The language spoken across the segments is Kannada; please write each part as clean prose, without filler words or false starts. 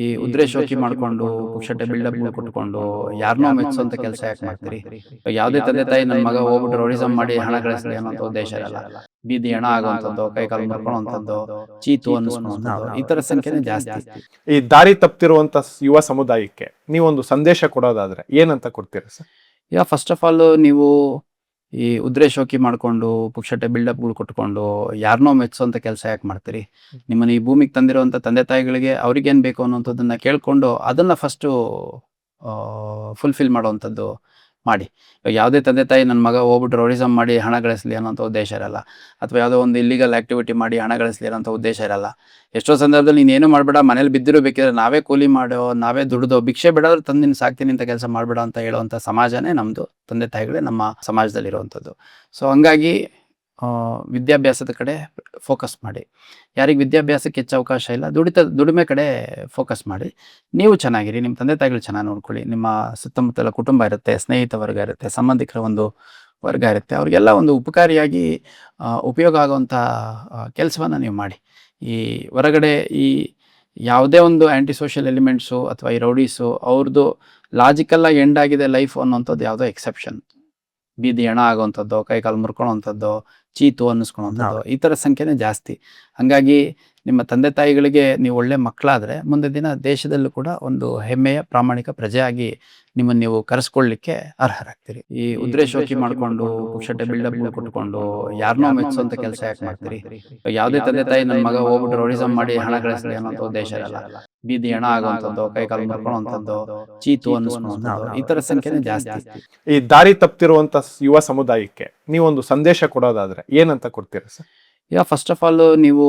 ಈ ಉದ್ರೆ ಶೋಕಿ ಮಾಡ್ಕೊಂಡು ಪುಕ್ಷಟೆ ಬಿಲ್ಡಪ್ ಕೊಟ್ಕೊಂಡು ಯಾರನ್ನೋ ಮೆಚ್ಚುವಂತ ಕೆಲಸ ಯಾಕೆ ಮಾಡ್ತೀರಿ? ಇವಾಗ ಯಾವುದೇ ತಂದೆ ತಾಯಿ ನನ್ನ ಮಗ ಹೋಗ್ಬಿಟ್ಟು ರೌಡಿಸಮ್ ಮಾಡಿ ಹಣ ಗಳಿಸ್ಲಿ ಅನ್ನೋಂಥ ಉದ್ದೇಶ ಇರಲ್ಲ. ಬೀದಿ ಹಣ ಆಗುವಂಥದ್ದು, ಕೈ ಕಾಲು ಮುರ್ಕೊಳ್ಳುವಂಥದ್ದು, ಚೀತು ಅನ್ನಿಸ್ಕೊಳ್ಳುವಂಥದ್ದು ಈ ಥರ ಸಂಖ್ಯೆನೇ ಜಾಸ್ತಿ. ಈ ದಾರಿ ತಪ್ತಿರುವಂತ ಯುವ ಸಮುದಾಯಕ್ಕೆ ನೀವೊಂದು ಸಂದೇಶ ಕೊಡೋದಾದ್ರೆ ಏನಂತ ಕೊಡ್ತೀರಾ ಸರ್? ಈಗ ಫಸ್ಟ್ ಆಫ್ ಆಲ್ ನೀವು ಈ ಉದ್ರೆ ಶೋಕಿ ಮಾಡ್ಕೊಂಡು ಪುಕ್ಷಟೆ ಬಿಲ್ಡಪ್ಗಳು ಕೊಟ್ಕೊಂಡು ಯಾರನ್ನೋ ಮೆಚ್ಚುವಂತ ಕೆಲಸ ಯಾಕೆ ಮಾಡ್ತೀರಿ? ನಿಮ್ಮನ್ನ ಈ ಭೂಮಿಗೆ ತಂದಿರುವಂಥ ತಂದೆ ತಾಯಿಗಳಿಗೆ ಅವ್ರಿಗೇನು ಬೇಕು ಅನ್ನೋಂಥದ್ದನ್ನ ಕೇಳ್ಕೊಂಡು ಅದನ್ನ ಫಸ್ಟು ಫುಲ್ಫಿಲ್ ಮಾಡುವಂಥದ್ದು ಮಾಡಿ. ಇವಾಗ ಯಾವುದೇ ತಂದೆ ತಾಯಿ ನನ್ನ ಮಗ ಹೋಗ್ಬಿಟ್ಟು ರೌಡಿಸಮ್ ಮಾಡಿ ಹಣ ಗಳಿಸ್ಲಿ ಅನ್ನೋಂಥ ಉದ್ದೇಶ ಇರಲ್ಲ, ಅಥವಾ ಯಾವುದೋ ಒಂದು ಇಲ್ಲಿಗಲ್ ಆಕ್ಟಿವಿಟಿ ಮಾಡಿ ಹಣ ಗಳಿಸ್ಲಿ ಅನ್ನೋಂಥ ಉದ್ದೇಶ ಇರಲ್ಲ. ಎಷ್ಟೋ ಸಂದರ್ಭದಲ್ಲಿ ನೀನೇನು ಮಾಡಬೇಡ, ಮನೇಲಿ ಬಿದ್ದಿರೋ ಬೇಕಿದ್ರೆ ನಾವೇ ಕೂಲಿ ಮಾಡೋ, ನಾವೇ ದುಡ್ದೋ, ಭಿಕ್ಷೆ ಬಿಡೋದ್ರೆ ತಂದು ನಿನ್ನ ಸಾಕ್ತೀನಿ ಅಂತ ಕೆಲಸ ಮಾಡಬೇಡ ಅಂತ ಹೇಳುವಂಥ ಸಮಾಜನೇ ನಮ್ಮದು, ತಂದೆ ತಾಯಿಗಳೇ ನಮ್ಮ ಸಮಾಜದಲ್ಲಿರುವಂಥದ್ದು. ಸೊ ಹಂಗಾಗಿ ವಿದ್ಯಾಭ್ಯಾಸದ ಕಡೆ ಫೋಕಸ್ ಮಾಡಿ. ಯಾರಿಗೆ ವಿದ್ಯಾಭ್ಯಾಸಕ್ಕೆ ಹೆಚ್ಚು ಅವಕಾಶ ಇಲ್ಲ, ದುಡಿಮೆ ಕಡೆ ಫೋಕಸ್ ಮಾಡಿ. ನೀವು ಚೆನ್ನಾಗಿರಿ, ನಿಮ್ಮ ತಂದೆ ತಾಯಿಗಳು ಚೆನ್ನಾಗಿ ನೋಡ್ಕೊಳ್ಳಿ, ನಿಮ್ಮ ಸುತ್ತಮುತ್ತಲ ಕುಟುಂಬ ಇರುತ್ತೆ, ಸ್ನೇಹಿತ ವರ್ಗ ಇರುತ್ತೆ, ಸಂಬಂಧಿಕರ ಒಂದು ವರ್ಗ ಇರುತ್ತೆ, ಅವ್ರಿಗೆಲ್ಲ ಒಂದು ಉಪಕಾರಿಯಾಗಿ ಉಪಯೋಗ ಆಗುವಂಥ ಕೆಲಸವನ್ನು ನೀವು ಮಾಡಿ. ಈ ಹೊರಗಡೆ ಈ ಯಾವುದೇ ಒಂದು ಆ್ಯಂಟಿ ಸೋಷಿಯಲ್ ಎಲಿಮೆಂಟ್ಸು ಅಥವಾ ಈ ರೌಡೀಸು ಅವ್ರದ್ದು ಲಾಜಿಕಲ್ಲಾಗಿ ಎಂಡ್ ಆಗಿದೆ ಲೈಫ್ ಅನ್ನೋಂಥದ್ದು ಯಾವುದೋ ಎಕ್ಸೆಪ್ಷನ್. ಬೀದಿ ಹಣ ಆಗುವಂಥದ್ದು, ಕೈ ಕಾಲು ಮುರ್ಕೊಳ್ಳೋವಂಥದ್ದು, ಚೀತು ಅನ್ನಿಸ್ಕೊಳ್ಳೋವಂಥದ್ದು ಈ ಥರ ಸಂಖ್ಯೆನೇ ಜಾಸ್ತಿ. ಹಾಗಾಗಿ ನಿಮ್ಮ ತಂದೆ ತಾಯಿಗಳಿಗೆ ನೀವು ಒಳ್ಳೆ ಮಕ್ಕಳಾದರೆ ಮುಂದೆ ದಿನ ದೇಶದಲ್ಲೂ ಕೂಡ ಒಂದು ಹೆಮ್ಮೆಯ ಪ್ರಾಮಾಣಿಕ ಪ್ರಜೆಯಾಗಿ ನಿಮ್ಮನ್ನು ನೀವು ಕರೆಸ್ಕೊಳ್ಳಿಕ್ಕೆ ಅರ್ಹರಾಗ್ತೀರಿ. ಈ ಉದ್ರೆ ಶೋಕಿ ಮಾಡ್ಕೊಂಡು ಪುಕ್ಷಟೆ ಬಿಲ್ಡಪ್ ಕೊಟ್ಕೊಂಡು ಯಾರನ್ನೋ ಮೆಚ್ಚುವಂತ ಕೆಲಸ ಯಾಕೆ ಮಾಡ್ತೀರಿ? ಇವಾಗ ಯಾವುದೇ ತಂದೆ ತಾಯಿ ನನ್ನ ಮಗ ಹೋಗ್ಬಿಟ್ಟು ರೌಡಿಸಮ್ ಮಾಡಿ ಹಣ ಗಳಿಸ್ಲಿ ಅನ್ನೋಂಥ ಉದ್ದೇಶ ಇರಲ್ಲ. ಬೀದಿ ಹಣ ಆಗುವಂಥದ್ದು, ಕೈ ಕಾಲು ಮುರ್ಕೊಳ್ಳುವಂಥದ್ದು, ಚೀತು ಅನ್ನಿಸ್ಕೊಳ್ಳುವಂಥದ್ದು ಈ ಥರ ಸಂಖ್ಯೆನೇ ಜಾಸ್ತಿ. ಈ ದಾರಿ ತಪ್ತಿರುವಂತ ಯುವ ಸಮುದಾಯಕ್ಕೆ ನೀವೊಂದು ಸಂದೇಶ ಕೊಡೋದಾದ್ರೆ ಏನಂತ ಕೊಡ್ತೀರಾ ಸರ್? ಈಗ ಫಸ್ಟ್ ಆಫ್ ಆಲ್ ನೀವು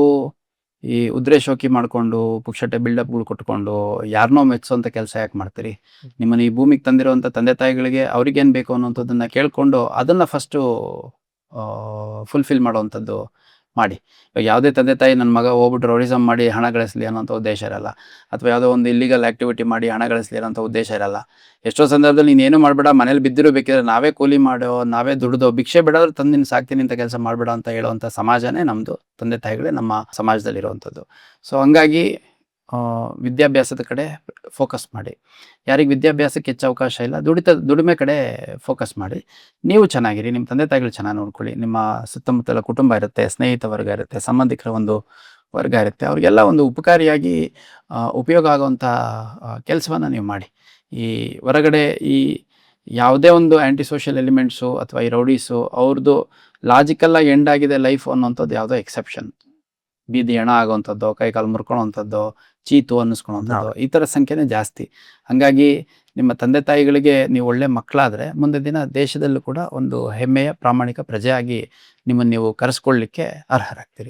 ಈ ಉದ್ರೆ ಶೋಕಿ ಮಾಡ್ಕೊಂಡು ಪುಕ್ಷಟೆ ಬಿಲ್ಡಪ್ಗಳು ಕೊಟ್ಕೊಂಡು ಯಾರನ್ನೋ ಮೆಚ್ಚುವಂತ ಕೆಲಸ ಯಾಕೆ ಮಾಡ್ತೀರಿ? ನಿಮ್ಮನ್ನ ಈ ಭೂಮಿಗೆ ತಂದಿರುವಂಥ ತಂದೆ ತಾಯಿಗಳಿಗೆ ಅವ್ರಿಗೇನು ಬೇಕು ಅನ್ನೋಂಥದ್ದನ್ನ ಕೇಳ್ಕೊಂಡು ಅದನ್ನ ಫಸ್ಟು ಫುಲ್ಫಿಲ್ ಮಾಡುವಂಥದ್ದು ಮಾಡಿ. ಇವಾಗ ಯಾವುದೇ ತಂದೆ ತಾಯಿ ನನ್ನ ಮಗ ಹೋಗ್ಬಿಟ್ಟು ರೌಡಿಸಮ್ ಮಾಡಿ ಹಣ ಗಳಿಸ್ಲಿ ಅನ್ನೋಂಥ ಉದ್ದೇಶ ಇರಲ್ಲ, ಅಥವಾ ಯಾವುದೋ ಒಂದು ಇಲ್ಲಿಗಲ್ ಆಕ್ಟಿವಿಟಿ ಮಾಡಿ ಹಣ ಗಳಿಸ್ಲಿ ಅನ್ನೋಂಥ ಉದ್ದೇಶ ಇರಲ್ಲ. ಎಷ್ಟೋ ಸಂದರ್ಭದಲ್ಲಿ ನೀನೇನು ಮಾಡಬೇಡ, ಮನೇಲಿ ಬಿದ್ದಿರೋ ಬೇಕಿದ್ರೆ ನಾವೇ ಕೂಲಿ ಮಾಡೋ, ನಾವೇ ದುಡ್ದೋ, ಭಿಕ್ಷೆ ಬಿಡೋದ್ರೆ ತಂದು ನಿನ್ನ ಸಾಕ್ತೀನಿ ಅಂತ ಕೆಲಸ ಮಾಡಬೇಡ ಅಂತ ಹೇಳುವಂಥ ಸಮಾಜನೇ ನಮ್ಮದು, ತಂದೆ ತಾಯಿಗಳೇ ನಮ್ಮ ಸಮಾಜದಲ್ಲಿರುವಂಥದ್ದು. ಸೊ ಹಂಗಾಗಿ ವಿದ್ಯಾಭ್ಯಾಸದ ಕಡೆ ಫೋಕಸ್ ಮಾಡಿ. ಯಾರಿಗೆ ವಿದ್ಯಾಭ್ಯಾಸಕ್ಕೆ ಹೆಚ್ಚು ಅವಕಾಶ ಇಲ್ಲ, ದುಡಿಮೆ ಕಡೆ ಫೋಕಸ್ ಮಾಡಿ. ನೀವು ಚೆನ್ನಾಗಿರಿ, ನಿಮ್ಮ ತಂದೆ ತಾಯಿಗಳು ಚೆನ್ನಾಗಿ ನೋಡ್ಕೊಳ್ಳಿ, ನಿಮ್ಮ ಸುತ್ತಮುತ್ತಲ ಕುಟುಂಬ ಇರುತ್ತೆ, ಸ್ನೇಹಿತ ವರ್ಗ ಇರುತ್ತೆ, ಸಂಬಂಧಿಕರ ಒಂದು ವರ್ಗ ಇರುತ್ತೆ, ಅವ್ರಿಗೆಲ್ಲ ಒಂದು ಉಪಕಾರಿಯಾಗಿ ಉಪಯೋಗ ಆಗುವಂಥ ಕೆಲಸವನ್ನು ನೀವು ಮಾಡಿ. ಈ ಹೊರಗಡೆ ಈ ಯಾವುದೇ ಒಂದು ಆ್ಯಂಟಿ ಸೋಷಿಯಲ್ ಎಲಿಮೆಂಟ್ಸು ಅಥವಾ ಈ ರೌಡೀಸು ಅವ್ರದ್ದು ಲಾಜಿಕಲ್ಲಾಗಿ ಎಂಡ್ ಆಗಿದೆ ಲೈಫ್ ಅನ್ನೋಂಥದ್ದು ಯಾವುದೋ ಎಕ್ಸೆಪ್ಷನ್. ಬೀದಿ ಹಣ ಆಗುವಂಥದ್ದು, ಕೈ ಕಾಲು ಮುರ್ಕೊಳ್ಳೋವಂಥದ್ದು, ಚೀತು ಅನ್ನಿಸ್ಕೊಳ್ಳೋವಂಥದ್ದು ಈ ಥರ ಸಂಖ್ಯೆನೇ ಜಾಸ್ತಿ. ಹಾಗಾಗಿ ನಿಮ್ಮ ತಂದೆ ತಾಯಿಗಳಿಗೆ ನೀವು ಒಳ್ಳೆ ಮಕ್ಕಳಾದರೆ ಮುಂದೆ ದಿನ ದೇಶದಲ್ಲೂ ಕೂಡ ಒಂದು ಹೆಮ್ಮೆಯ ಪ್ರಾಮಾಣಿಕ ಪ್ರಜೆಯಾಗಿ ನಿಮ್ಮನ್ನು ನೀವು ಕರೆಸ್ಕೊಳ್ಳಿಕ್ಕೆ ಅರ್ಹರಾಗ್ತೀರಿ.